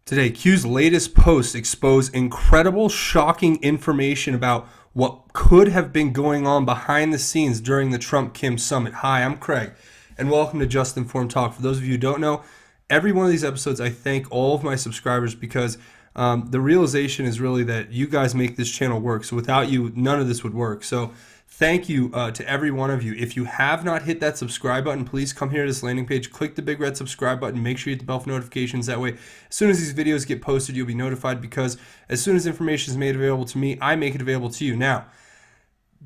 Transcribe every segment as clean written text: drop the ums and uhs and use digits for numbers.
Today, Q's latest post exposed incredible, shocking information about what could have been going on behind the scenes during the Trump-Kim summit. Hi, I'm Craig, and welcome to Just Informed Talk. For those of you who don't know, every one of these episodes, I thank all of my subscribers because the realization is really that you guys make this channel work. So without you, none of this would work. So thank you to every one of you. If you have not hit that subscribe button, please come here to this landing page, click the big red subscribe button, make sure you hit the bell for notifications. That way, as soon as these videos get posted, you'll be notified because as soon as information is made available to me, I make it available to you. Now,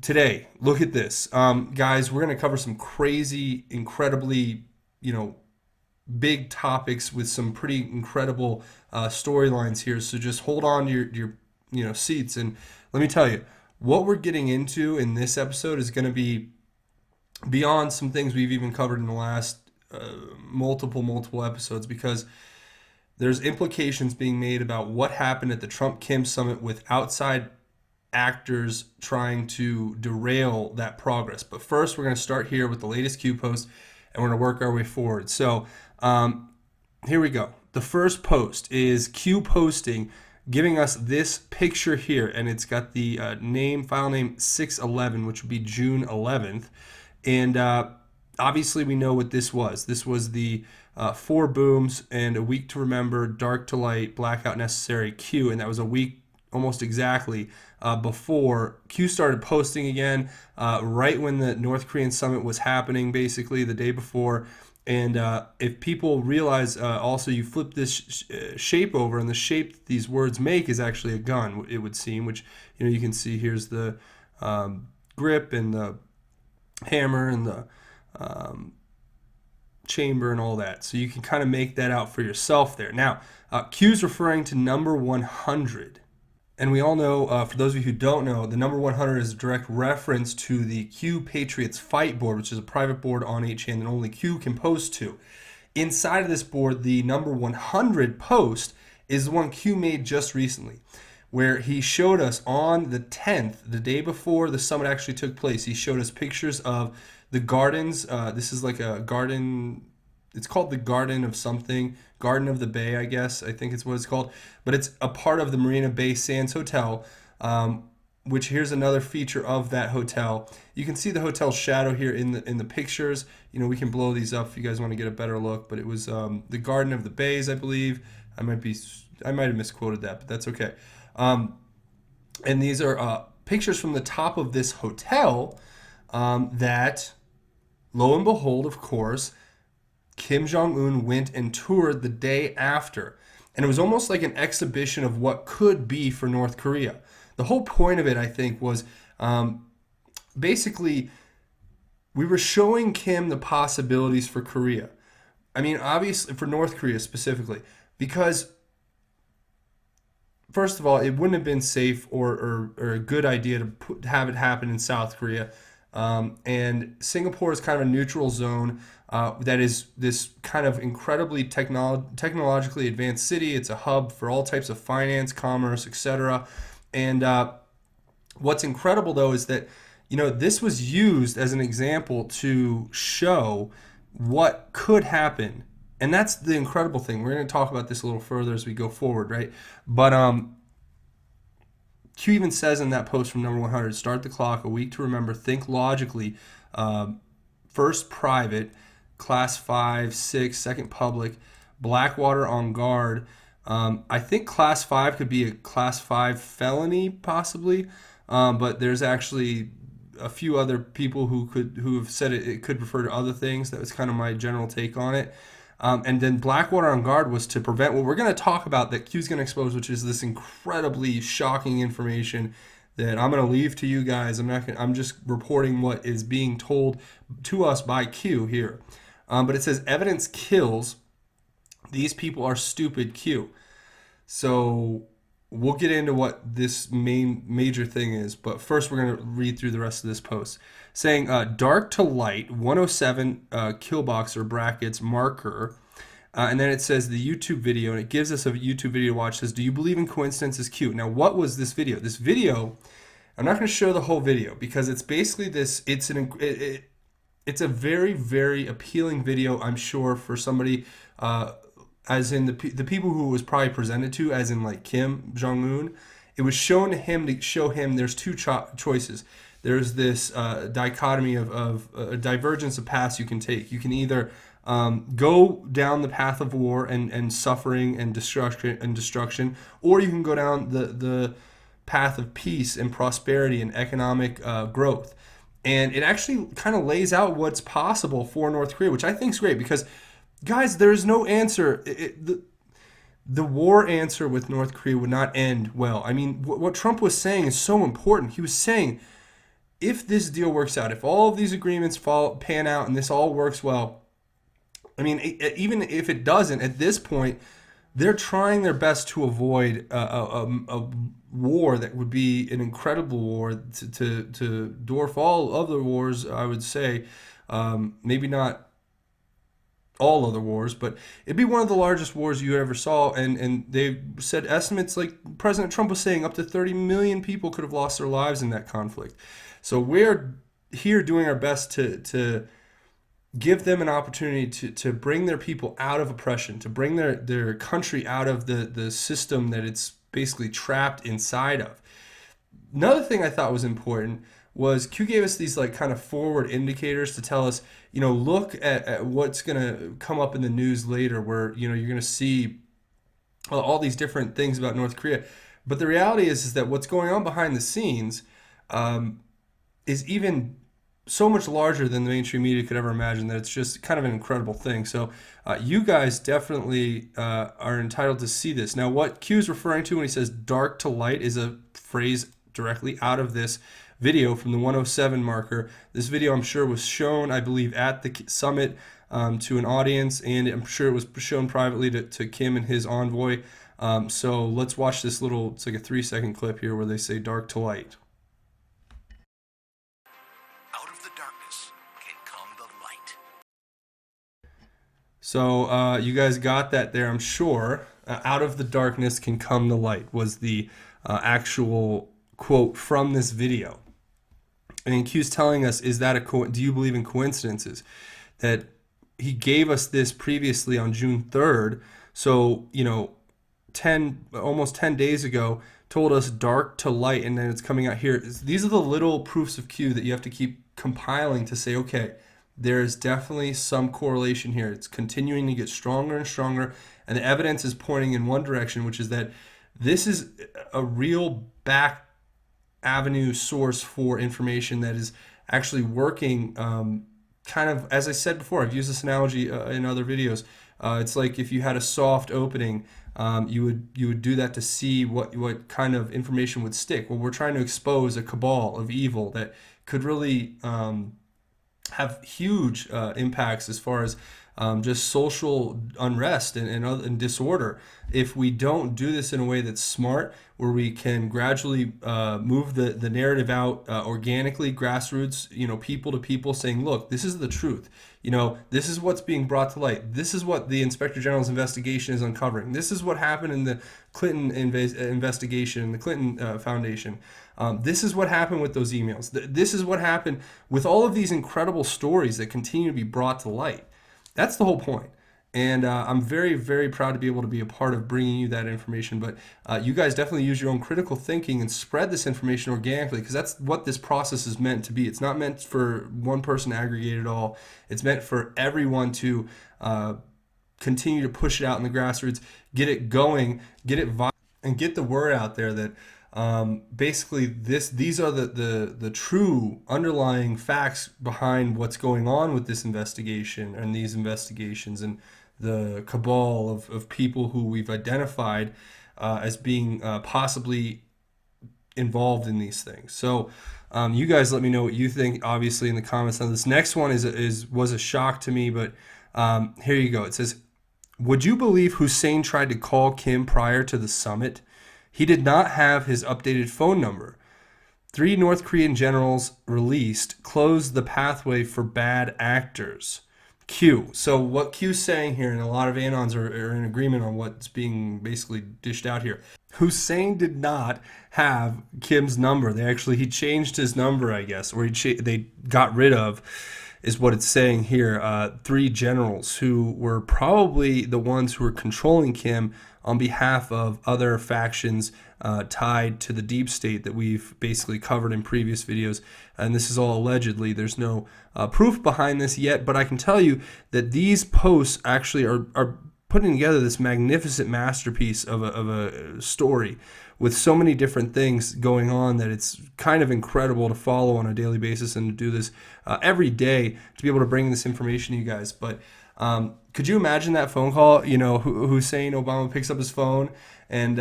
today, look at this. Guys, we're going to cover some crazy, incredibly, big topics with some pretty incredible storylines here. So just hold on to your seats, and let me tell you, what we're getting into in this episode is going to be beyond some things we've even covered in the last multiple episodes, because there's implications being made about what happened at the Trump-Kim summit with outside actors trying to derail that progress. But first, we're going to start here with the latest Q post, and we're going to work our way forward. So here we go. The first post is Q posting, giving us this picture here, and it's got the file name 611, which would be June 11th. And obviously we know what this was. This was the 4 booms and a week to remember, dark to light, blackout necessary Q, and that was a week almost exactly before Q started posting again, right when the North Korean summit was happening, basically the day before. And if people realize, also you flip this shape over, and the shape that these words make is actually a gun, it would seem, which you can see here's the grip and the hammer and the chamber and all that. So you can kind of make that out for yourself there. Now, Q's referring to number 100. And we all know, for those of you who don't know, the number 100 is a direct reference to the Q Patriots Fight board, which is a private board on 8chan that only Q can post to. Inside of this board, the number 100 post is the one Q made just recently, where he showed us on the 10th, the day before the summit actually took place, he showed us pictures of the gardens. This is like a garden. It's called the Garden of something, Garden of the Bay, I guess. I think it's what it's called. But it's a part of the Marina Bay Sands Hotel, which here's another feature of that hotel. You can see the hotel's shadow here in the pictures. We can blow these up if you guys want to get a better look. But it was the Garden of the Bays, I believe. I might have misquoted that, but that's okay. And these are pictures from the top of this hotel that, lo and behold, of course, Kim Jong-un went and toured the day after. And it was almost like an exhibition of what could be for North Korea. The whole point of it, I think, was basically we were showing Kim the possibilities for Korea. I mean, obviously, for North Korea specifically, because first of all, it wouldn't have been safe or a good idea to have it happen in South Korea. And Singapore is kind of a neutral zone that is this kind of incredibly technologically advanced city. It's a hub for all types of finance, commerce, etc. And what's incredible, though, is that this was used as an example to show what could happen. And that's the incredible thing. We're going to talk about this a little further as we go forward, right? But Q even says in that post from number 100, start the clock, a week to remember, think logically, first private, class 5, 6, second public, Blackwater on guard. I think class 5 could be a class 5 felony possibly, but there's actually a few other people who have said it could refer to other things. That was kind of my general take on it. And then Blackwater on guard was to prevent what we're going to talk about that Q's going to expose, which is this incredibly shocking information that I'm going to leave to you guys. I'm just reporting what is being told to us by Q here. But it says evidence kills. These people are stupid, Q. So we'll get into what this major thing is, but first we're going to read through the rest of this post. Saying dark to light 107 killboxer brackets marker, and then it says the YouTube video, and it gives us a YouTube video to watch. It says, do you believe in coincidences, Q? Now, what was this video? This video, I'm not going to show the whole video because it's basically this. It's a very, very appealing video, I'm sure, for somebody as in the people who it was probably presented to, as in like Kim Jong Un, it was shown to him to show him there's two choices. There's this dichotomy of a divergence of paths you can take. You can either go down the path of war and suffering and destruction, or you can go down the path of peace and prosperity and economic growth. And it actually kind of lays out what's possible for North Korea, which I think is great because, guys, there's no answer. The war answer with North Korea would not end well. I mean, what Trump was saying is so important. He was saying, if this deal works out, if all of these agreements pan out and this all works well, I mean, even if it doesn't, at this point, they're trying their best to avoid a war that would be an incredible war to dwarf all other wars, I would say. Maybe not all other wars, but it'd be one of the largest wars you ever saw. And they said estimates, like President Trump was saying, up to 30 million people could have lost their lives in that conflict. So we're here doing our best to give them an opportunity to bring their people out of oppression, to bring their country out of the system that it's basically trapped inside of. Another thing I thought was important was Q gave us these like kind of forward indicators to tell us, look at what's going to come up in the news later where, you're going to see all these different things about North Korea. But the reality is that what's going on behind the scenes is even so much larger than the mainstream media could ever imagine, that it's just kind of an incredible thing. So you guys definitely are entitled to see this. Now, what Q is referring to when he says dark to light is a phrase directly out of this video from the 107 marker. This video, I'm sure, was shown, I believe, at the summit to an audience, and I'm sure it was shown privately to Kim and his envoy. So let's watch this little, it's like a 3-second clip here where they say dark to light. So you guys got that there, I'm sure. Out of the darkness can come the light was the actual quote from this video. And Q's telling us, is that do you believe in coincidences? That he gave us this previously on June 3rd. So, almost 10 days ago, told us dark to light, and then it's coming out here. These are the little proofs of Q that you have to keep compiling to say, okay, there's definitely some correlation here. It's continuing to get stronger and stronger, and the evidence is pointing in one direction, which is that this is a real back avenue source for information that is actually working. Kind of, as I said before, I've used this analogy in other videos. It's like if you had a soft opening, you would do that to see what kind of information would stick. Well, we're trying to expose a cabal of evil that could really have huge impacts as far as just social unrest and disorder. If we don't do this in a way that's smart, where we can gradually move the narrative out organically, grassroots, people to people, saying, look, this is the truth. This is what's being brought to light. This is what the Inspector General's investigation is uncovering. This is what happened in the Clinton investigation, the Clinton Foundation. This is what happened with those emails. This is what happened with all of these incredible stories that continue to be brought to light. That's the whole point. And I'm very, very proud to be able to be a part of bringing you that information. But you guys definitely use your own critical thinking and spread this information organically, because that's what this process is meant to be. It's not meant for one person to aggregate it all. It's meant for everyone to continue to push it out in the grassroots, get it going, get it viral, and get the word out there that basically these are the true underlying facts behind what's going on with this investigation and these investigations, and the cabal of people who we've identified as being possibly involved in these things. So you guys let me know what you think, obviously, in the comments. Now, this next one was a shock to me, but here you go. It says, would you believe Hussein tried to call Kim prior to the summit? He did not have his updated phone number. 3 North Korean generals released closed the pathway for bad actors. Q. So what Q's saying here, and a lot of Anons are in agreement on what's being basically dished out here. Hussein did not have Kim's number. He changed his number, I guess, or they got rid of is what it's saying here. Three generals who were probably the ones who were controlling Kim on behalf of other factions tied to the deep state that we've basically covered in previous videos. And this is all allegedly. There's no proof behind this yet, but I can tell you that these posts actually are putting together this magnificent masterpiece of a story with so many different things going on that it's kind of incredible to follow on a daily basis and to do this every day to be able to bring this information to you guys. But could you imagine that phone call? You know, Hussein Obama picks up his phone and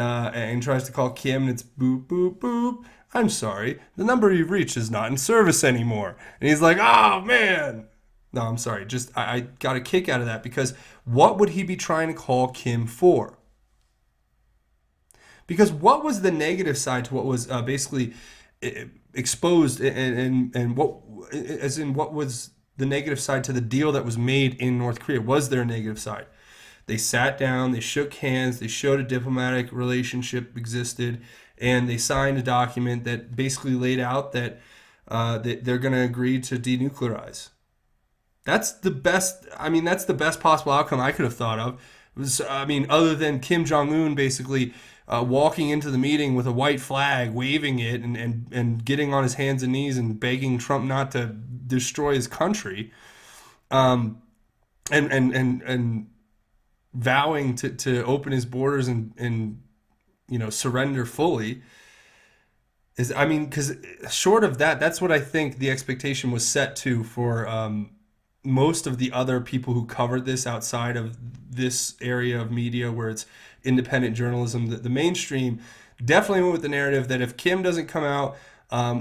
tries to call Kim, and it's boop, boop, boop. I'm sorry, the number you've reached is not in service anymore. And he's like, oh, man. No, I'm sorry. Just I got a kick out of that, because what would he be trying to call Kim for? Because what was the negative side to what was basically exposed, and what was the negative side to the deal that was made in North Korea? Was there a negative side? They sat down, they shook hands, they showed a diplomatic relationship existed, and they signed a document that basically laid out that they're going to agree to denuclearize. That's the best. I mean, that's the best possible outcome I could have thought of. Other than Kim Jong-un basically walking into the meeting with a white flag, waving it, and getting on his hands and knees and begging Trump not to destroy his country, and vowing to open his borders and surrender fully. Because short of that, that's what I think the expectation was set to for most of the other people who covered this outside of this area of media where it's independent journalism. The mainstream definitely went with the narrative that if Kim doesn't come out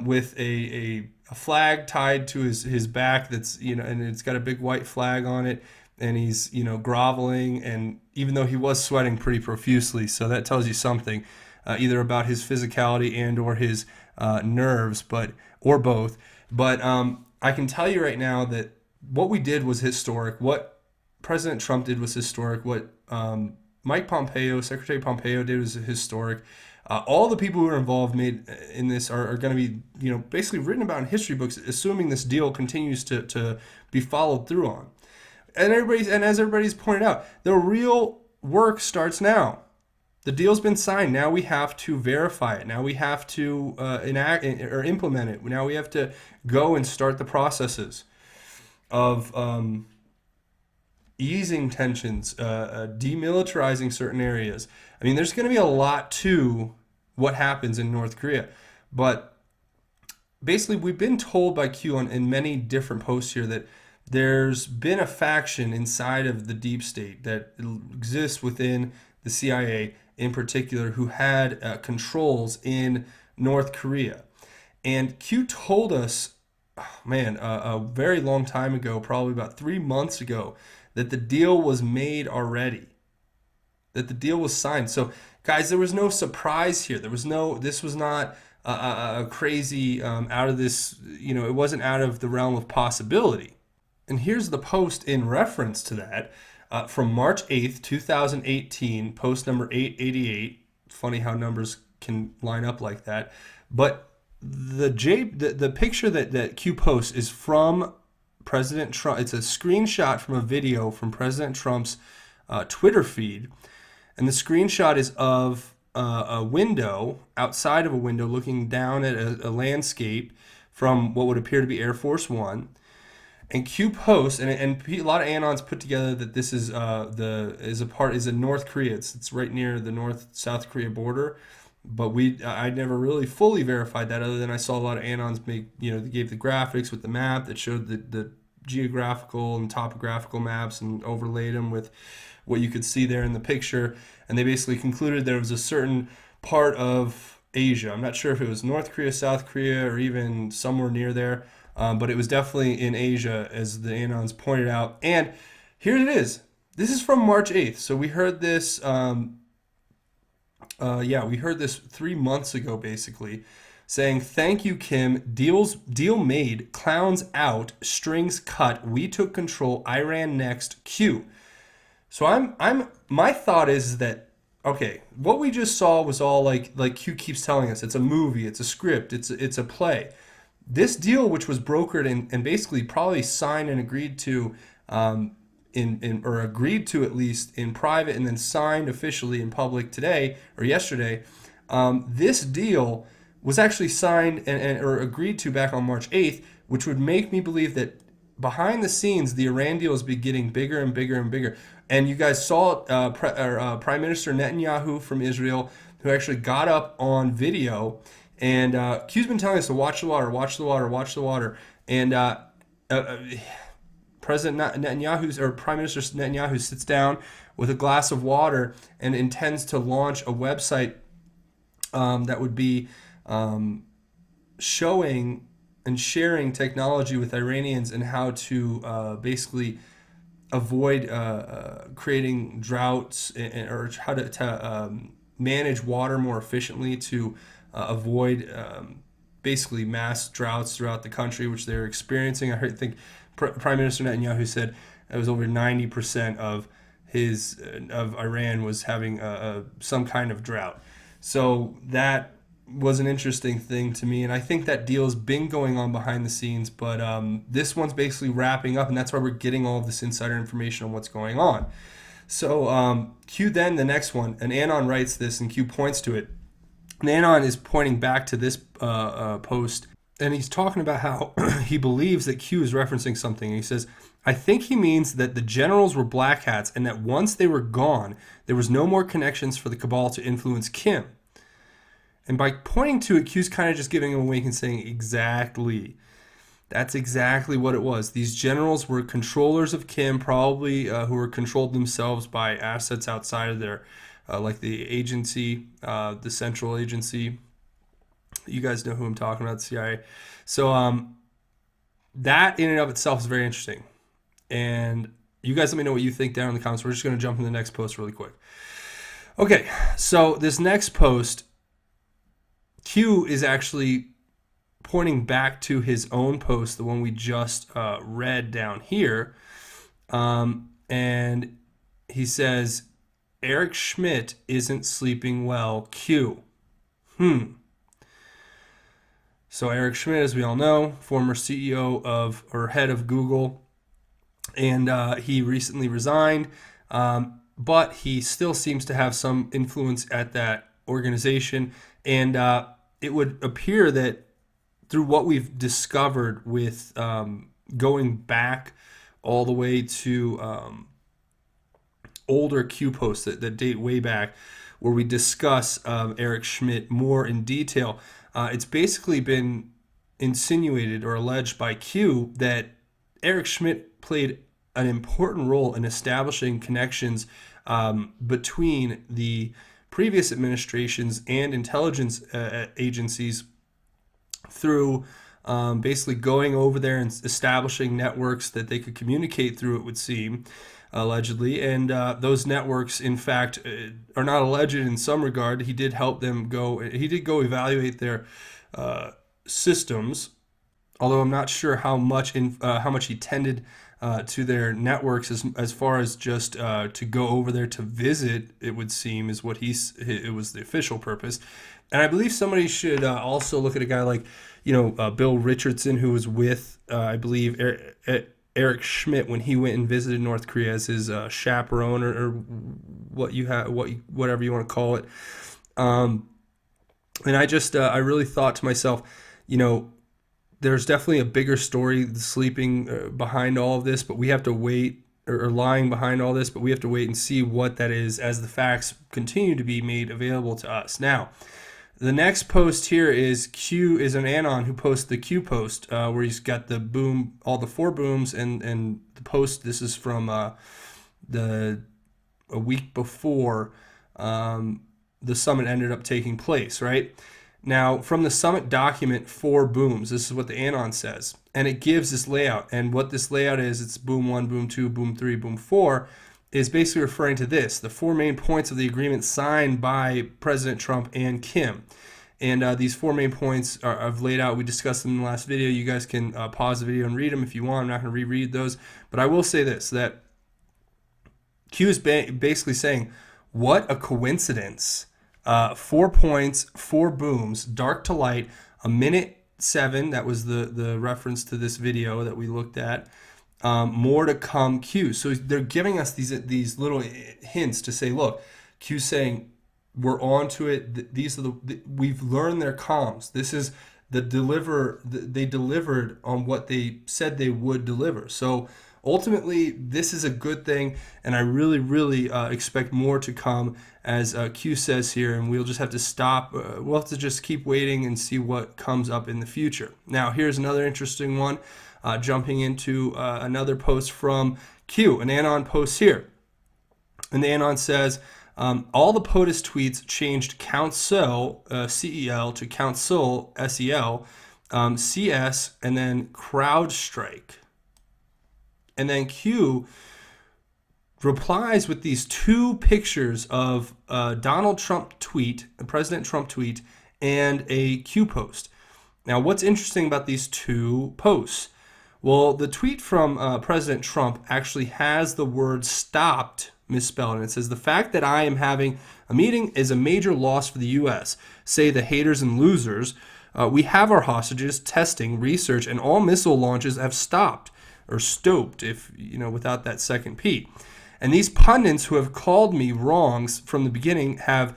with a flag tied to his back that's, and it's got a big white flag on it, and he's, groveling, and even though he was sweating pretty profusely, so that tells you something, either about his physicality and or his nerves, or both. But I can tell you right now that what we did was historic. What President Trump did was historic. What Secretary Pompeo did was historic. All the people who are involved in this are going to be, basically written about in history books, assuming this deal continues to be followed through on. And as everybody's pointed out, the real work starts now. The deal's been signed. Now we have to verify it. Now we have to enact or implement it. Now we have to go and start the processes of easing tensions, demilitarizing certain areas. I mean, there's going to be a lot to what happens in North Korea. But basically, we've been told by Q in many different posts here that there's been a faction inside of the deep state that exists within the CIA in particular who had controls in North Korea. And Q told us, a very long time ago, probably about 3 months ago, that the deal was made already, that the deal was signed. So, guys, there was no surprise here. This was not a crazy out of this, it wasn't out of the realm of possibility. And here's the post in reference to that from March 8th, 2018, post number 888. Funny how numbers can line up like that. But the picture that Q posts is from President Trump. It's a screenshot from a video from President Trump's Twitter feed. And the screenshot is of a window, outside of a window, looking down at a landscape from what would appear to be Air Force One. And Q posts, and a lot of Anons put together that this is in North Korea. It's right near the North-South Korea border. But I never really fully verified that, other than I saw a lot of Anons they gave the graphics with the map that showed the geographical and topographical maps and overlaid them with what you could see there in the picture. And they basically concluded there was a certain part of Asia. I'm not sure if it was North Korea, South Korea, or even somewhere near there. But it was definitely in Asia, as the Anons pointed out. And here it is. This is from March 8th. So we heard this... we heard this 3 months ago, basically, saying, "Thank you, Kim. Deal made. Clowns out. Strings cut. We took control. Iran next. Q." So my thought is that, okay, what we just saw was all like Q keeps telling us. It's a movie. It's a script. It's a play. This deal, which was brokered and basically probably signed and agreed to, or agreed to at least in private and then signed officially in public today or yesterday, this deal was actually signed or agreed to back on March 8th, which would make me believe that behind the scenes, the Iran deal has been getting bigger and bigger and bigger. And you guys saw Prime Minister Netanyahu from Israel, who actually got up on video. And Q's been telling us to watch the water, watch the water, watch the water. And President Netanyahu's or Prime Minister Netanyahu sits down with a glass of water and intends to launch a website that would be showing and sharing technology with Iranians and how to basically avoid creating droughts or how to manage water more efficiently to avoid basically mass droughts throughout the country, which they're experiencing. I think Prime Minister Netanyahu said it was over 90% of Iran was having some kind of drought. So that was an interesting thing to me, and I think that deal has been going on behind the scenes, but this one's basically wrapping up, and that's why we're getting all of this insider information on what's going on. So Q then, the next one, and ANON writes this, and Q points to it. And ANON is pointing back to this post, and he's talking about how he believes that Q is referencing something. He says, I think he means that the generals were black hats, and that once they were gone, there was no more connections for the cabal to influence Kim. And by pointing to it, Q's kind of just giving him a wink and saying, exactly. That's exactly what it was. These generals were controllers of Kim, probably who were controlled themselves by assets outside of their, like the agency, the central agency. You guys know who I'm talking about, the CIA. So that in and of itself is very interesting. And you guys let me know what you think down in the comments. We're just going to jump in the next post really quick. Okay, so this next post, Q is actually pointing back to his own post, the one we just read down here. And he says, Eric Schmidt isn't sleeping well, Q. So Eric Schmidt, as we all know, former CEO of or head of Google, and he recently resigned, but he still seems to have some influence at that organization. And it would appear that through what we've discovered with going back all the way to older Q posts that date way back, where we discuss Eric Schmidt more in detail, it's basically been insinuated or alleged by Q that Eric Schmidt played an important role in establishing connections between the previous administrations and intelligence agencies through basically going over there and establishing networks that they could communicate through, it would seem, allegedly. And those networks, in fact, are not alleged in some regard. He did help them he did go evaluate their systems, although I'm not sure how much he tended to their networks as far as just to go over there to visit, it would seem, is what it was the official purpose. And I believe somebody should also look at a guy like, Bill Richardson, who was with, I believe, Eric Schmidt when he went and visited North Korea as his chaperone or whatever you want to call it. And I really thought to myself, there's definitely a bigger story sleeping behind all of this, but we have to wait, or lying behind all this, but we have to wait and see what that is as the facts continue to be made available to us. Now, the next post here is Q is an ANON who posts the Q post where he's got the boom, all the 4 booms, and the post. This is from a week before the summit ended up taking place, right? Now, from the summit document, 4 booms. This is what the ANON says, and it gives this layout. And what this layout is, it's boom 1, boom 2, boom 3, boom 4. Is basically referring to this, the 4 main points of the agreement signed by President Trump and Kim. And these 4 main points I've laid out. We discussed them in the last video. You guys can pause the video and read them if you want. I'm not going to reread those. But I will say this, that Q is basically saying, what a coincidence. 4 points, 4 booms, dark to light, a minute 7, that was the reference to this video that we looked at. More to come, Q. So they're giving us these little hints to say, look, Q's saying we're on to it. These are we've learned their comms. This is they delivered on what they said they would deliver. So ultimately, this is a good thing, and I really expect more to come, as Q says here, and we'll just have to stop. We'll have to just keep waiting and see what comes up in the future. Now, here's another interesting one, jumping into another post from Q, an ANON post here. And the ANON says, all the POTUS tweets changed council, CEL, to council, SEL, CS, and then CrowdStrike. And then Q replies with these 2 pictures of Donald Trump tweet, a President Trump tweet, and a Q post. Now, what's interesting about these 2 posts? Well, the tweet from President Trump actually has the word stopped misspelled, and it says, the fact that I am having a meeting is a major loss for the U.S., say the haters and losers. We have our hostages, testing, research, and all missile launches have stopped, or stoped, if without that second P. And these pundits who have called me wrongs from the beginning have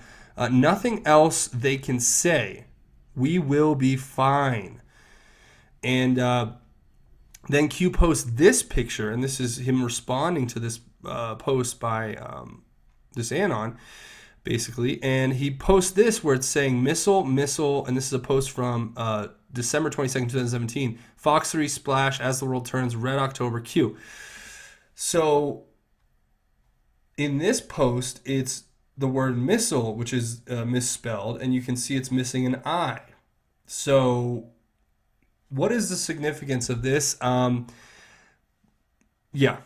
nothing else they can say. We will be fine. And then Q posts this picture, and this is him responding to this post by this ANON, basically. And he posts this where it's saying missile, and this is a post from December 22nd, 2017. Fox 3 splash as the world turns, red October Q. So in this post, it's the word missile, which is misspelled, and you can see it's missing an I. So what is the significance of this? Yeah,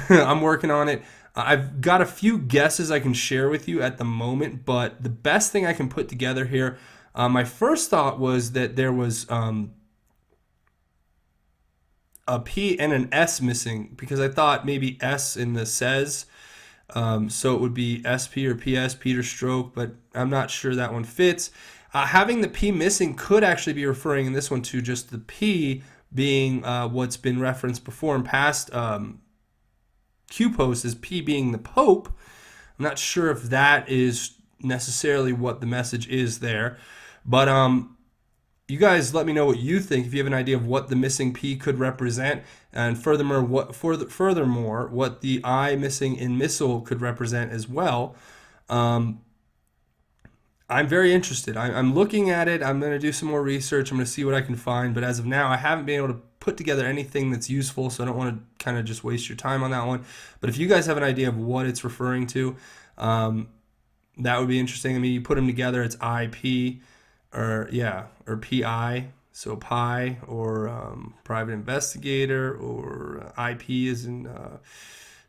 I'm working on it. I've got a few guesses I can share with you at the moment, but the best thing I can put together here, my first thought was that there was a P and an S missing, because I thought maybe S in the says, so it would be SP or PS, Peter Stroke, but I'm not sure that one fits. Having the P missing could actually be referring in this one to just the P being what's been referenced before in past Q posts as P being the Pope. I'm not sure if that is necessarily what the message is there, but you guys let me know what you think, if you have an idea of what the missing P could represent, and furthermore what the I missing in missile could represent as well. I'm very interested. I'm looking at it. I'm going to do some more research. I'm going to see what I can find. But as of now, I haven't been able to put together anything that's useful, so I don't want to kind of just waste your time on that one. But if you guys have an idea of what it's referring to, that would be interesting. I mean, you put them together, it's IP, or PI, so pi, or private investigator, or IP is in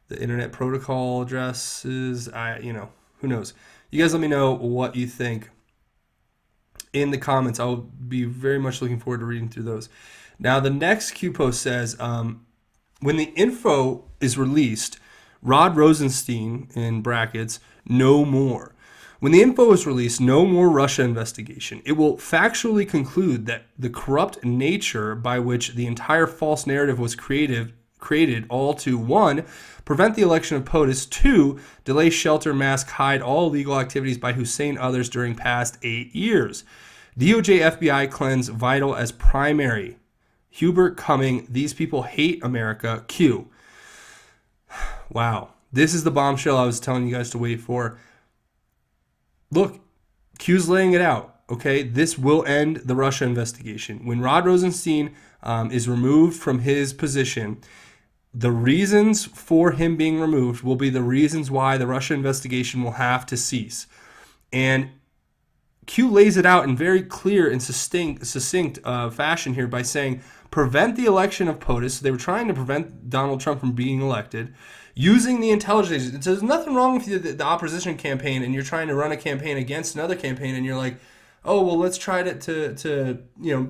the internet protocol addresses. Who knows? You guys let me know what you think in the comments. I'll be very much looking forward to reading through those. Now, the next Q post says, when the info is released, Rod Rosenstein, in brackets, no more. When the info is released, no more Russia investigation. It will factually conclude that the corrupt nature by which the entire false narrative was created all to 1, prevent the election of POTUS, 2, delay, shelter, mask, hide all illegal activities by Hussein others during past 8 years. DOJ FBI cleanse vital as primary. Hubert Cumming, these people hate America, Q. Wow. This is the bombshell I was telling you guys to wait for. Look, Q's laying it out, okay? This will end the Russia investigation. When Rod Rosenstein is removed from his position, the reasons for him being removed will be the reasons why the Russia investigation will have to cease. And Q lays it out in very clear and succinct fashion here by saying, prevent the election of POTUS. So they were trying to prevent Donald Trump from being elected using the intelligence agencies. So there's nothing wrong with the opposition campaign, and you're trying to run a campaign against another campaign, and you're like, oh, well, let's try to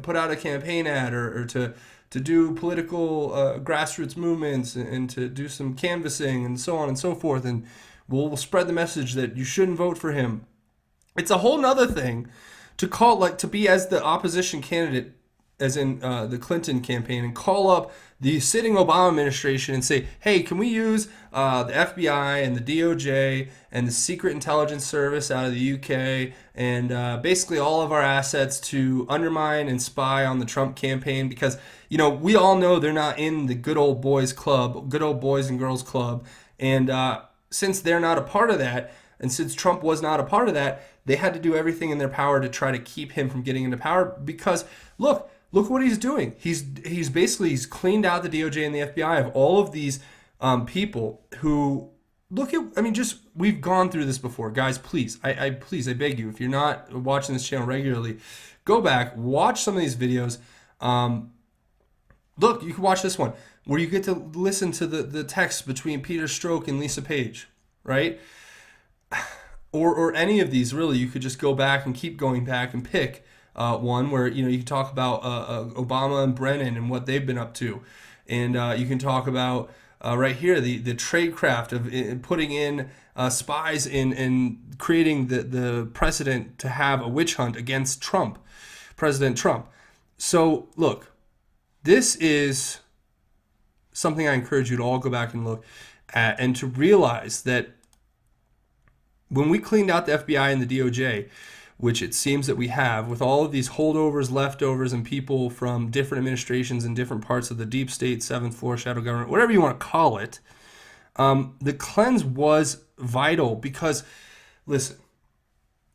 put out a campaign ad or to do political grassroots movements and to do some canvassing and so on and so forth, and we'll spread the message that you shouldn't vote for him. It's a whole nother thing to call, to be as the opposition candidate as in the Clinton campaign, and call up the sitting Obama administration and say, hey, can we use the FBI and the DOJ and the Secret Intelligence Service out of the UK and basically all of our assets to undermine and spy on the Trump campaign? Because, we all know they're not in the good old boys club, good old boys and girls club. And since they're not a part of that, and since Trump was not a part of that, they had to do everything in their power to try to keep him from getting into power. Because look what he's doing. He's cleaned out the DOJ and the FBI of all of these people who we've gone through this before, guys. Please, I beg you, if you're not watching this channel regularly, go back, watch some of these videos. Look, you can watch this one where you get to listen to the text between Peter Strzok and Lisa Page, right? Or any of these, really. You could just go back and keep going back and pick one where you can talk about Obama and Brennan and what they've been up to, and you can talk about right here the tradecraft of putting in spies in creating the precedent to have a witch hunt against President Trump. So look, this is something I encourage you to all go back and look at, and to realize that when we cleaned out the FBI and the DOJ, which it seems that we have, with all of these holdovers, leftovers, and people from different administrations in different parts of the deep state, seventh floor, shadow government, whatever you want to call it, the cleanse was vital. Because, listen,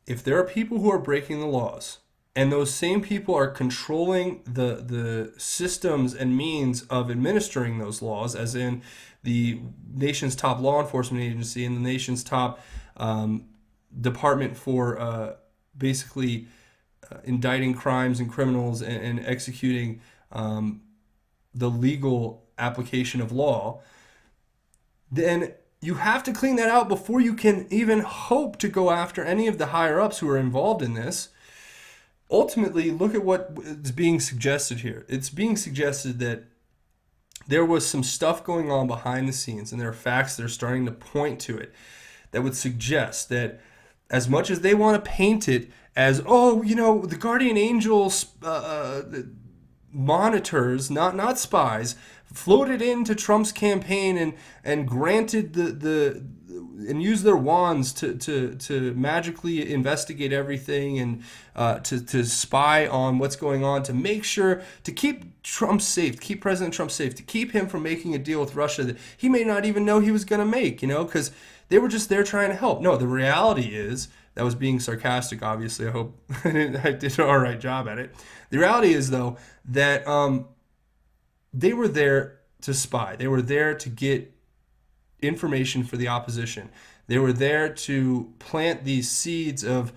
if there are people who are breaking the laws, and those same people are controlling the systems and means of administering those laws, as in the nation's top law enforcement agency and the nation's top department for basically indicting crimes and criminals and executing the legal application of law, then you have to clean that out before you can even hope to go after any of the higher-ups who are involved in this. Ultimately, look at what is being suggested here. It's being suggested that there was some stuff going on behind the scenes, and there are facts that are starting to point to it that would suggest that, as much as they want to paint it as, the guardian angels monitors, not spies, floated into Trump's campaign and granted and used their wands to magically investigate everything and to spy on what's going on, to make sure to keep Trump safe, keep President Trump safe, to keep him from making a deal with Russia that he may not even know he was going to make, because they were just there trying to help. No, the reality is, that was being sarcastic, obviously. I hope I did an all right job at it. The reality is, though, that they were there to spy. They were there to get information for the opposition. They were there to plant these seeds of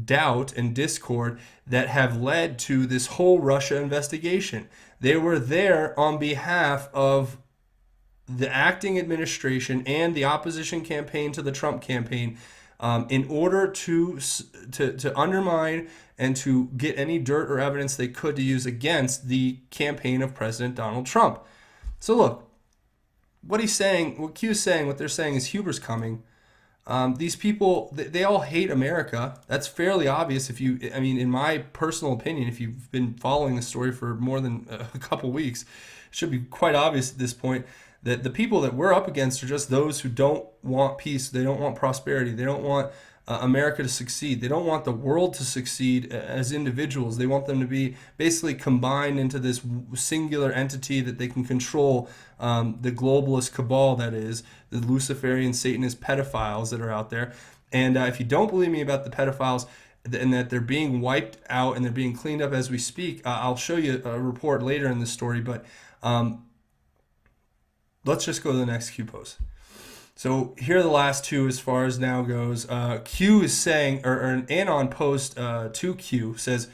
doubt and discord that have led to this whole Russia investigation. They were there on behalf of the acting administration and the opposition campaign to the Trump campaign, in order to undermine and to get any dirt or evidence they could to use against the campaign of President Donald Trump. So look, what he's saying, what Q's saying, what they're saying is Huber's coming. These people, they all hate America. That's fairly obvious. In my personal opinion, if you've been following the story for more than a couple weeks, it should be quite obvious at this point that the people that we're up against are just those who don't want peace. They don't want prosperity. They don't want America to succeed. They don't want the world to succeed as individuals. They want them to be basically combined into this singular entity that they can control, the globalist cabal, that is, the Luciferian Satanist pedophiles that are out there. And if you don't believe me about the pedophiles and that they're being wiped out and they're being cleaned up as we speak, I'll show you a report later in this story. But let's just go to the next Q post. So here are the last two as far as now goes. Q is saying, or an ANON post to Q says,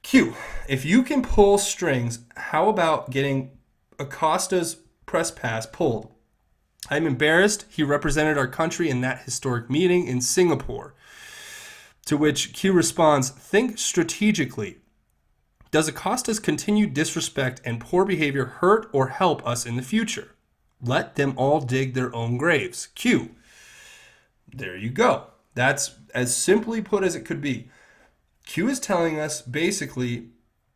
Q, if you can pull strings, how about getting Acosta's press pass pulled? I'm embarrassed. He represented our country in that historic meeting in Singapore. To which Q responds, think strategically. Does Acosta's continued disrespect and poor behavior hurt or help us in the future? Let them all dig their own graves. Q. There you go. That's as simply put as it could be. Q is telling us basically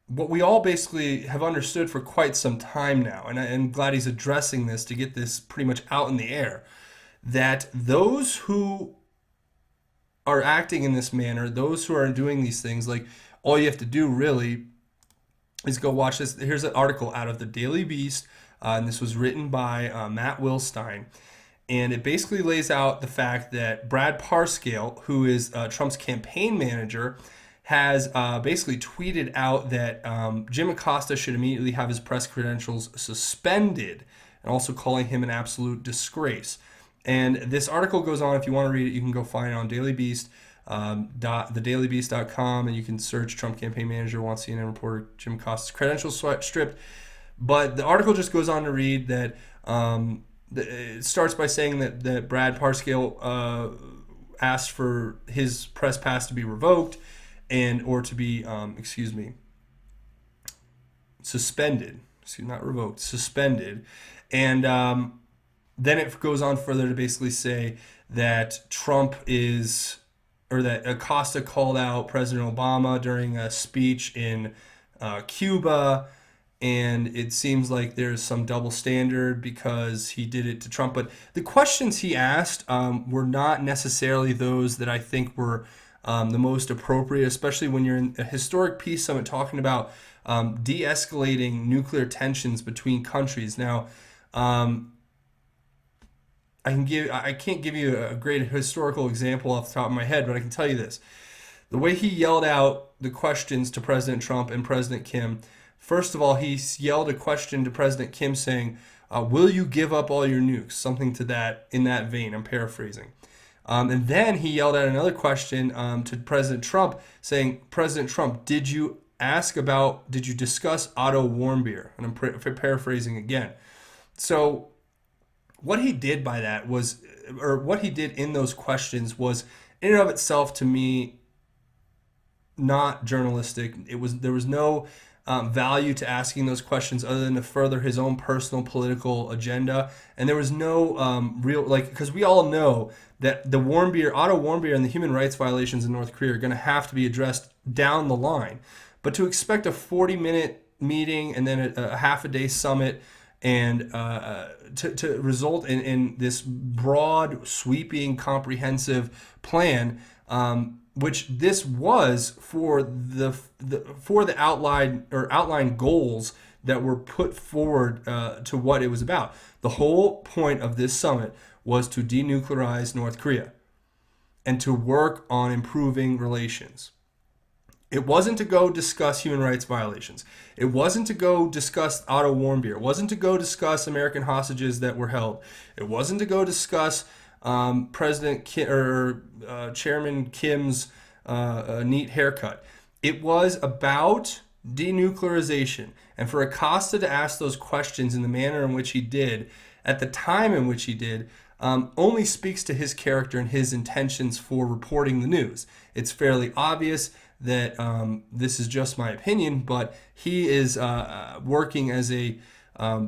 what we all basically have understood for quite some time now, and I'm glad he's addressing this to get this pretty much out in the air, that those who are acting in this manner, those who are doing these things, like all you have to do really is go watch this. Here's an article out of the Daily Beast, and this was written by Matt Wilstein. And it basically lays out the fact that Brad Parscale, who is Trump's campaign manager, has basically tweeted out that Jim Acosta should immediately have his press credentials suspended, and also calling him an absolute disgrace. And this article goes on. If you want to read it, you can go find it on Daily Beast, thedailybeast.com, and you can search Trump campaign manager wants CNN reporter Jim Acosta's credentials stripped. But the article just goes on to read that it starts by saying that Brad Parscale asked for his press pass to be revoked or to be, suspended. Not revoked, suspended. And then it goes on further to basically say that that Acosta called out President Obama during a speech in Cuba. And it seems like there's some double standard because he did it to Trump. But the questions he asked were not necessarily those that I think were the most appropriate, especially when you're in a historic peace summit talking about de-escalating nuclear tensions between countries. Now, I can't give you a great historical example off the top of my head, but I can tell you this. The way he yelled out the questions to President Trump and President Kim, first of all, he yelled a question to President Kim saying, will you give up all your nukes? Something to that, in that vein, I'm paraphrasing. And then he yelled out another question to President Trump saying, President Trump, did you discuss Otto Warmbier? And I'm paraphrasing again. So what he did by that was, or what he did in those questions was, in and of itself, to me, not journalistic. There was no value to asking those questions other than to further his own personal political agenda, and there was no real, because we all know that the Otto Warmbier, and the human rights violations in North Korea are going to have to be addressed down the line. But to expect a 40-minute meeting and then a half-a-day summit and to result in this broad, sweeping, comprehensive plan, which this was for the outline goals that were put forward to what it was about. The whole point of this summit was to denuclearize North Korea and to work on improving relations. It wasn't to go discuss human rights violations. It wasn't to go discuss Otto Warmbier. It wasn't to go discuss American hostages that were held. It wasn't to go discuss President Kim, Chairman Kim's neat haircut. It was about denuclearization. And for Acosta to ask those questions in the manner in which he did, at the time in which he did, only speaks to his character and his intentions for reporting the news. It's fairly obvious that this is just my opinion, but he is working as a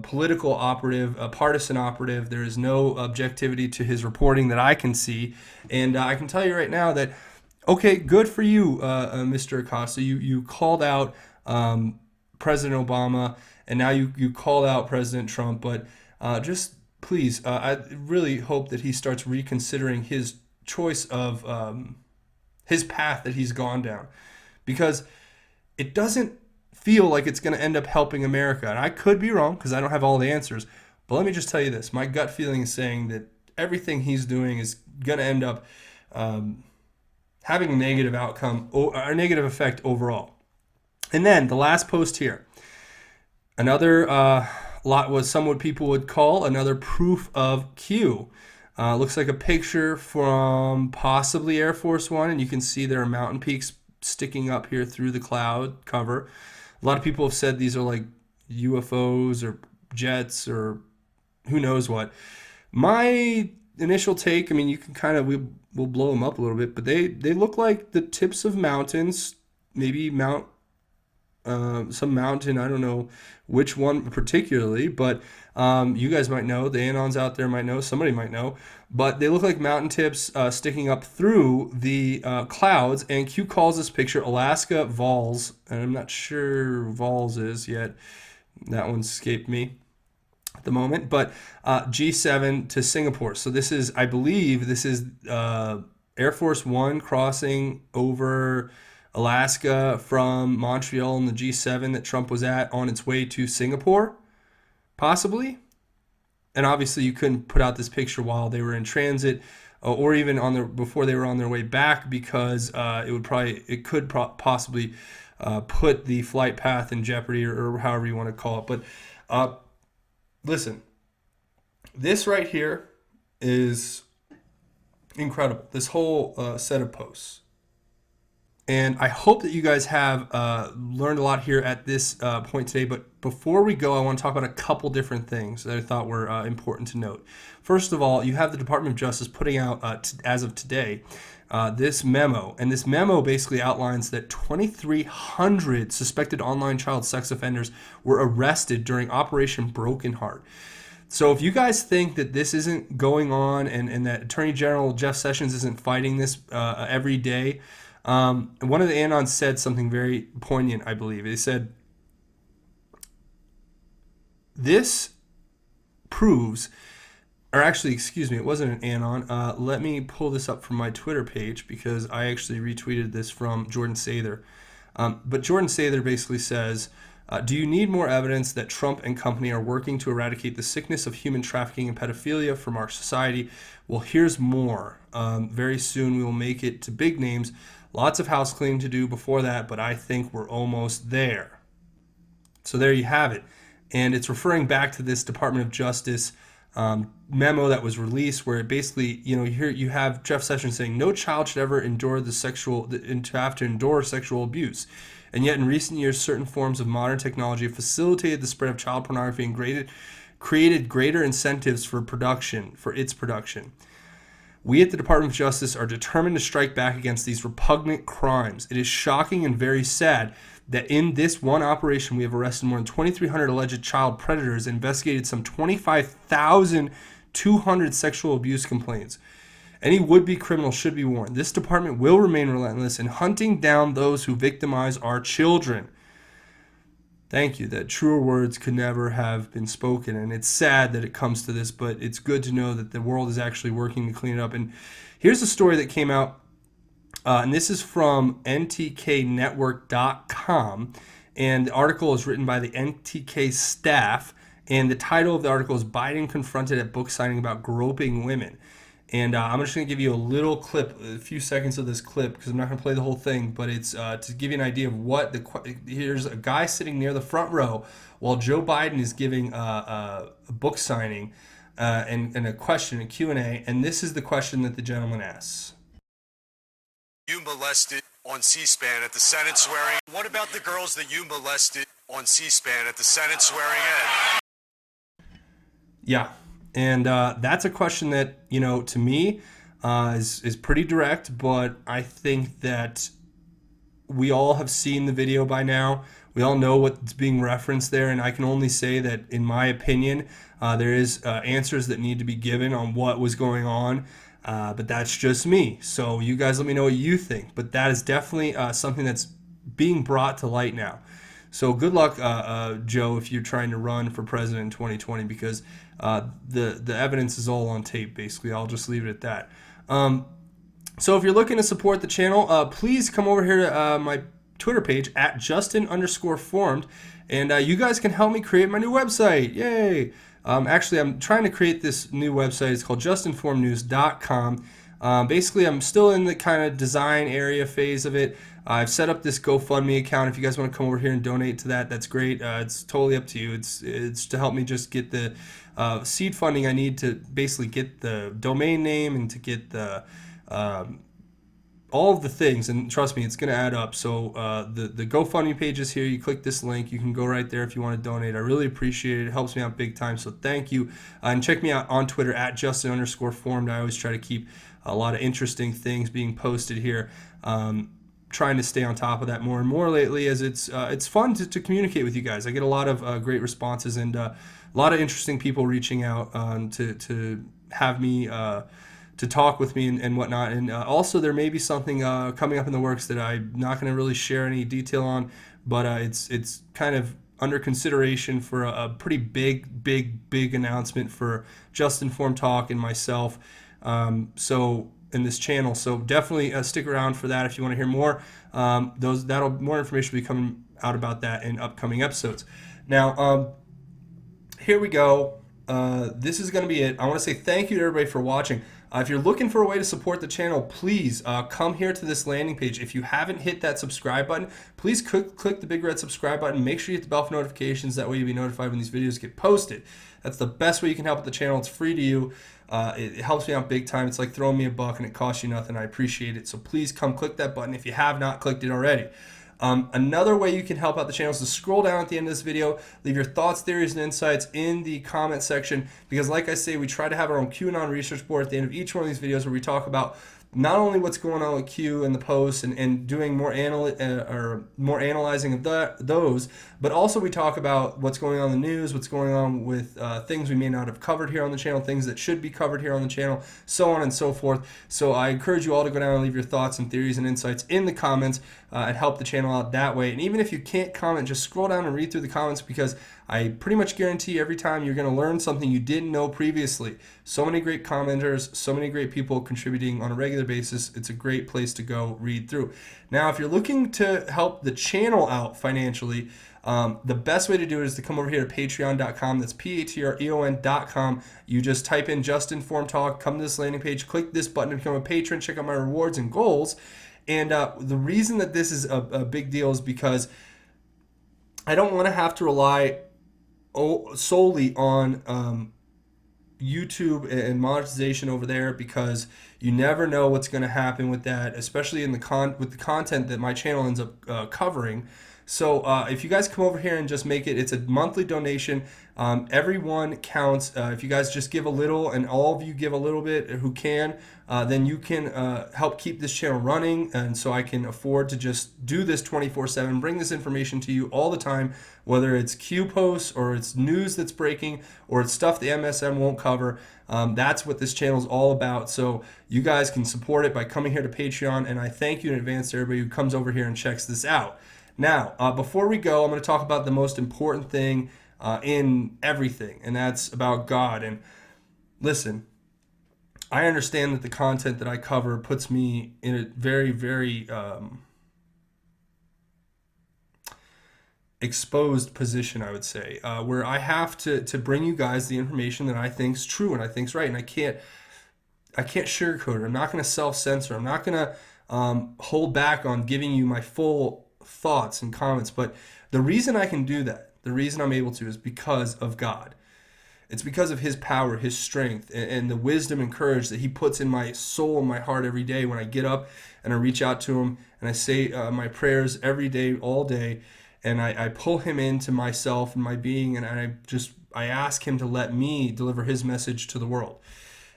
political operative, a partisan operative. There is no objectivity to his reporting that I can see. And I can tell you right now that, okay, good for you, Mr. Acosta. You called out President Obama, and now you called out President Trump. But just please, I really hope that he starts reconsidering his choice of his path that he's gone down, because it doesn't feel like it's going to end up helping America. And I could be wrong because I don't have all the answers. But let me just tell you this. My gut feeling is saying that everything he's doing is going to end up having a negative outcome, or a negative effect overall. And then the last post here. Another lot was some people would call another proof of Q. Looks like a picture from possibly Air Force One, and you can see there are mountain peaks sticking up here through the cloud cover. A lot of people have said these are like UFOs or jets or who knows what. My initial take, I mean, you can kind of, we'll blow them up a little bit, but they look like the tips of mountains, maybe Mount some mountain. I don't know which one particularly, but you guys might know. The Anons out there might know. Somebody might know. But they look like mountain tips sticking up through the clouds. And Q calls this picture Alaska Vols. And I'm not sure Vols is yet. That one escaped me at the moment. But G7 to Singapore. So this is, I believe, this is Air Force One crossing over Alaska from Montreal in the G7 that Trump was at on its way to Singapore, possibly. And obviously, you couldn't put out this picture while they were in transit, or even on their before they were on their way back, because it could possibly put the flight path in jeopardy, or however you want to call it. But listen, this right here is incredible. This whole set of posts. And I hope that you guys have learned a lot here at this point today. But before we go, I want to talk about a couple different things that I thought were important to note. First of all, you have the Department of Justice putting out, as of today, this memo. And this memo basically outlines that 2,300 suspected online child sex offenders were arrested during Operation Broken Heart. So if you guys think that this isn't going on, and that Attorney General Jeff Sessions isn't fighting this every day, one of the Anons said something very poignant, I believe. They said, this proves, or actually, excuse me, it wasn't an Anon. Let me pull this up from my Twitter page, because I actually retweeted this from Jordan Sather. But Jordan Sather basically says, do you need more evidence that Trump and company are working to eradicate the sickness of human trafficking and pedophilia from our society? Well, here's more. Very soon we will make it to big names. Lots of house cleaning to do before that, but I think we're almost there. So there you have it. And it's referring back to this Department of Justice memo that was released, where it basically, here you have Jeff Sessions saying no child should ever endure have to endure sexual abuse. And yet in recent years, certain forms of modern technology have facilitated the spread of child pornography and created greater incentives for its production. We at the Department of Justice are determined to strike back against these repugnant crimes. It is shocking and very sad that in this one operation, we have arrested more than 2,300 alleged child predators and investigated some 25,200 sexual abuse complaints. Any would-be criminal should be warned. This department will remain relentless in hunting down those who victimize our children. Thank you. That truer words could never have been spoken. And it's sad that it comes to this, but it's good to know that the world is actually working to clean it up. And here's a story that came out, and this is from ntknetwork.com. And the article is written by the NTK staff. And the title of the article is Biden Confronted at Book Signing About Groping Women. And I'm just going to give you a little clip, a few seconds of this clip, because I'm not going to play the whole thing, but it's to give you an idea of what here's a guy sitting near the front row while Joe Biden is giving a book signing and a question, a Q&A, and this is the question that the gentleman asks. You molested on C-SPAN at the Senate swearing. What about the girls that you molested on C-SPAN at the Senate swearing in? Yeah. And that's a question that, to me is pretty direct, but I think that we all have seen the video by now. We all know what's being referenced there, and I can only say that, in my opinion, there is answers that need to be given on what was going on, but that's just me. So you guys let me know what you think, but that is definitely something that's being brought to light now. So good luck, Joe, if you're trying to run for president in 2020, because the evidence is all on tape, basically. I'll just leave it at that. So if you're looking to support the channel, please come over here to my Twitter page at Justin_formed, and you guys can help me create my new website. Yay! Actually, I'm trying to create this new website. It's called justinformednews.com. Basically, I'm still in the kind of design area phase of it. I've set up this GoFundMe account. If you guys want to come over here and donate to that, that's great. It's totally up to you. It's to help me just get the seed funding I need to basically get the domain name and to get the all of the things. And trust me, it's going to add up. So the GoFundMe page is here. You click this link. You can go right there if you want to donate. I really appreciate it. It helps me out big time. So thank you. And check me out on Twitter at Justin_formed. I always try to keep a lot of interesting things being posted here. trying to stay on top of that more and more lately, as it's fun to communicate with you guys. I get a lot of great responses and a lot of interesting people reaching out to have me to talk with me and whatnot. And also there may be something coming up in the works that I'm not going to really share any detail on, but it's kind of under consideration for a pretty big announcement for Just Informed Talk and myself. So in this channel, so definitely stick around for that if you want to hear more. More information will be coming out about that in upcoming episodes. Now, here we go. This is going to be it. I want to say thank you to everybody for watching. If you're looking for a way to support the channel, please come here to this landing page. If you haven't hit that subscribe button, please click the big red subscribe button. Make sure you hit the bell for notifications. That way you'll be notified when these videos get posted. That's the best way you can help with the channel. It's free to you. It helps me out big time. It's like throwing me a buck and it costs you nothing. I appreciate it. So please come click that button if you have not clicked it already. Another way you can help out the channel is to scroll down at the end of this video, leave your thoughts, theories, and insights in the comment section, because like I say, we try to have our own QAnon research board at the end of each one of these videos where we talk about not only what's going on with Q and the posts and doing more analyzing of those, but also we talk about what's going on in the news, what's going on with things we may not have covered here on the channel, things that should be covered here on the channel, so on and so forth. So I encourage you all to go down and leave your thoughts and theories and insights in the comments and help the channel out that way. And even if you can't comment, just scroll down and read through the comments, because I pretty much guarantee every time you're going to learn something you didn't know previously. So many great commenters, so many great people contributing on a regular basis. It's a great place to go read through. Now, if you're looking to help the channel out financially, the best way to do it is to come over here to patreon.com. That's patreon.com. You just type in Just Informed Talk, come to this landing page, click this button to become a patron, check out my rewards and goals. And the reason that this is a big deal is because I don't want to have to rely solely on YouTube and monetization over there, because you never know what's going to happen with that, especially in with the content that my channel ends up covering. So if you guys come over here and just make it's a monthly donation. Everyone counts. If you guys just give a little, and all of you give a little bit who can, then you can help keep this channel running, and so I can afford to just do this 24/7, bring this information to you all the time, whether it's Q posts or it's news that's breaking or it's stuff the MSM won't cover. That's what this channel is all about. So you guys can support it by coming here to Patreon, and I thank you in advance to everybody who comes over here and checks this out. Now, before we go, I'm going to talk about the most important thing in everything, and that's about God. And listen, I understand that the content that I cover puts me in a very exposed position, I would say, where I have to bring you guys the information that I think's true and I think's right, and I can't sugarcoat it. I'm not going to self-censor. I'm not going to hold back on giving you my full thoughts and comments. But the reason I can do that, the reason I'm able to, is because of God. It's because of His power, His strength, and the wisdom and courage that He puts in my soul and my heart every day when I get up and I reach out to Him and I say my prayers every day, all day, and I pull Him into myself and my being, and I ask Him to let me deliver His message to the world.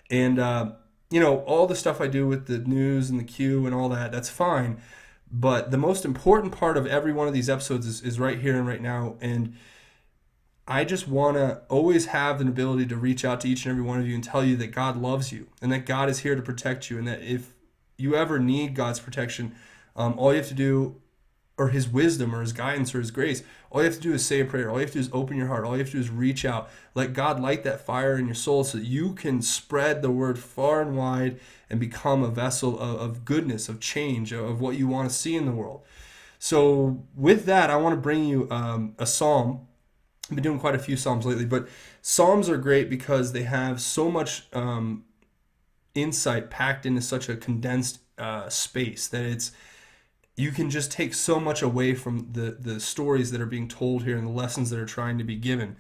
And all the stuff I do with the news and the Q and all that, that's fine. But the most important part of every one of these episodes is right here and right now. And I just want to always have an ability to reach out to each and every one of you and tell you that God loves you and that God is here to protect you, and that if you ever need God's protection, all you have to do, or His wisdom or His guidance or His grace, all you have to do is say a prayer. All you have to do is open your heart. All you have to do is reach out. Let God light that fire in your soul so that you can spread the word far and wide and become a vessel of goodness, of change, of what you want to see in the world. So with that, I want to bring you a psalm. I've been doing quite a few psalms lately, but psalms are great because they have so much insight packed into such a condensed space that you can just take so much away from the stories that are being told here and the lessons that are trying to be given.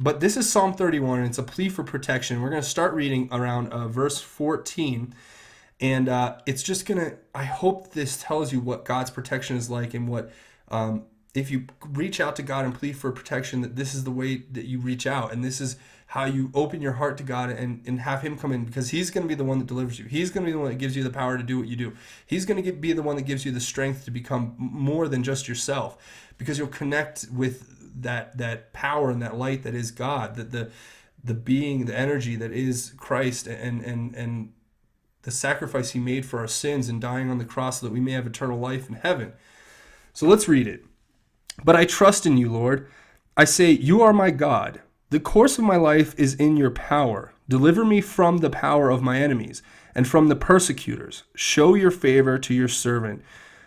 But this is Psalm 31, and it's a plea for protection. We're going to start reading around verse 14, and it's just going to, I hope this tells you what God's protection is like and what if you reach out to God and plead for protection, that this is the way that you reach out, and this is how you open your heart to God and have him come in, because he's going to be the one that delivers you. He's going to be the one that gives you the power to do what you do. He's going to be the one that gives you the strength to become more than just yourself, because you'll connect with that power and that light that is God, that the being, the energy that is Christ, and the sacrifice he made for our sins and dying on the cross so that we may have eternal life in heaven. So let's read it. But I trust in you, Lord. I say, you are my God. The course of my life is in your power. Deliver me from the power of my enemies and from the persecutors. Show your favor to your servant.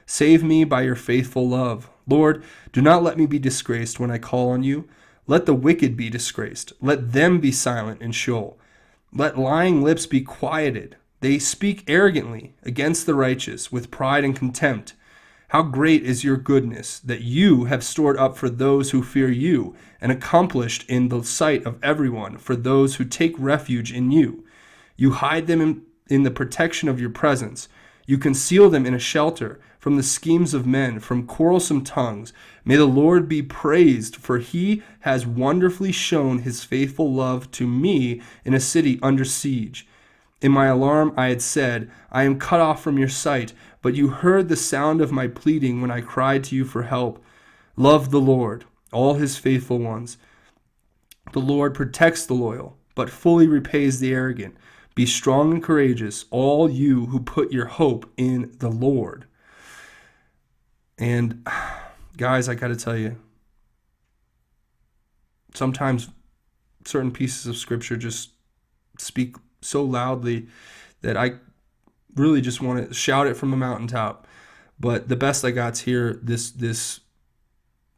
Save me by your faithful love. Lord, do not let me be disgraced when I call on you. Let the wicked be disgraced. Let them be silent in Sheol. Let lying lips be quieted. They speak arrogantly against the righteous with pride and contempt. How great is your goodness that you have stored up for those who fear you and accomplished in the sight of everyone for those who take refuge in you. You hide them in the protection of your presence. You conceal them in a shelter from the schemes of men, from quarrelsome tongues. May the Lord be praised, for he has wonderfully shown his faithful love to me in a city under siege. In my alarm I had said, I am cut off from your sight, but you heard the sound of my pleading when I cried to you for help. Love the Lord, all his faithful ones. The Lord protects the loyal, but fully repays the arrogant. Be strong and courageous, all you who put your hope in the Lord. And guys, I got to tell you, sometimes certain pieces of scripture just speak so loudly that I really just want to shout it from the mountaintop. But the best I got's here, this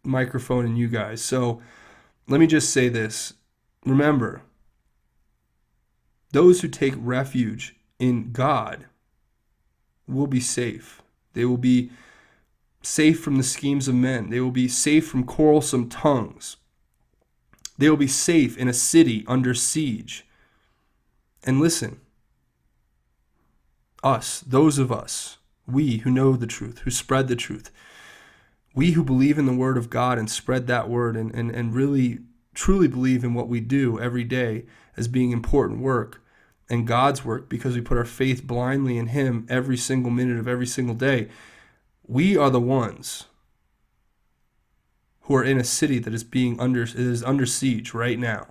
microphone and you guys. So let me just say this. Remember, those who take refuge in God will be safe. They will be safe from the schemes of men. They will be safe from quarrelsome tongues. They will be safe in a city under siege. And listen, those of us, we who know the truth, who spread the truth, we who believe in the word of God and spread that word and really truly believe in what we do every day as being important work and God's work, because we put our faith blindly in him every single minute of every single day, we are the ones who are in a city that is under siege right now.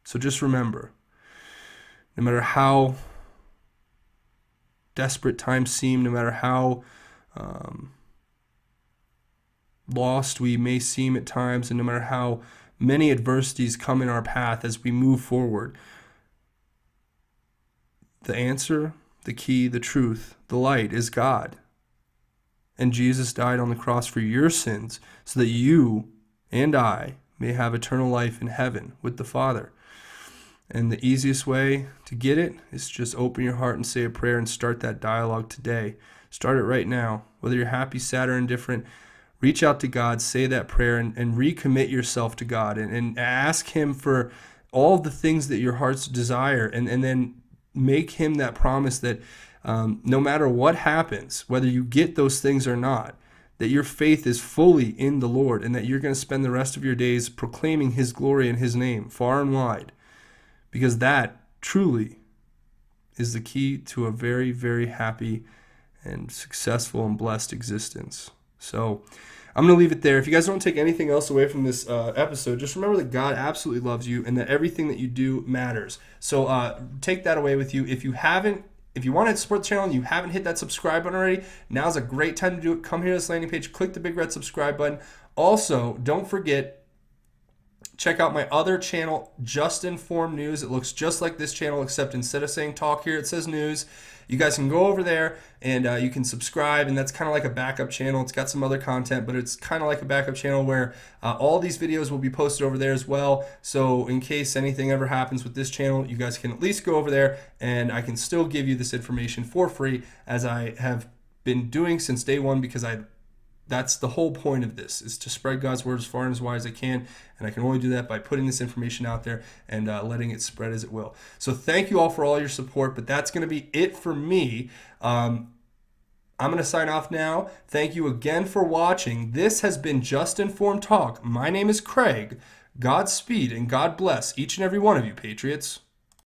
So just remember, no matter how desperate times seem, no matter how lost we may seem at times, and no matter how many adversities come in our path as we move forward, the answer, the key, the truth, the light is God. And Jesus died on the cross for your sins so that you and I may have eternal life in heaven with the Father. And the easiest way to get it is just open your heart and say a prayer and start that dialogue today. Start it right now. Whether you're happy, sad, or indifferent, reach out to God, say that prayer, and recommit yourself to God and ask him for all the things that your heart's desire, and then make him that promise that no matter what happens, whether you get those things or not, that your faith is fully in the Lord and that you're going to spend the rest of your days proclaiming his glory and his name far and wide. Because that truly is the key to a very, very happy and successful and blessed existence. So I'm going to leave it there. If you guys don't take anything else away from this episode, just remember that God absolutely loves you and that everything that you do matters. So take that away with you. If you want to support the channel and you haven't hit that subscribe button already, now's a great time to do it. Come here to this landing page, click the big red subscribe button. Also, don't forget, check out my other channel, Just Informed News. It looks just like this channel, except instead of saying talk here, it says news. You guys can go over there and you can subscribe, and that's kind of like a backup channel. It's got some other content, but it's kind of like a backup channel where all these videos will be posted over there as well. So in case anything ever happens with this channel, you guys can at least go over there and I can still give you this information for free, as I have been doing since day one, because that's the whole point of this, is to spread God's word as far and as wide as I can. And I can only do that by putting this information out there and letting it spread as it will. So thank you all for all your support, but that's going to be it for me. I'm going to sign off now. Thank you again for watching. This has been Just Informed Talk. My name is Craig. Godspeed and God bless each and every one of you, Patriots.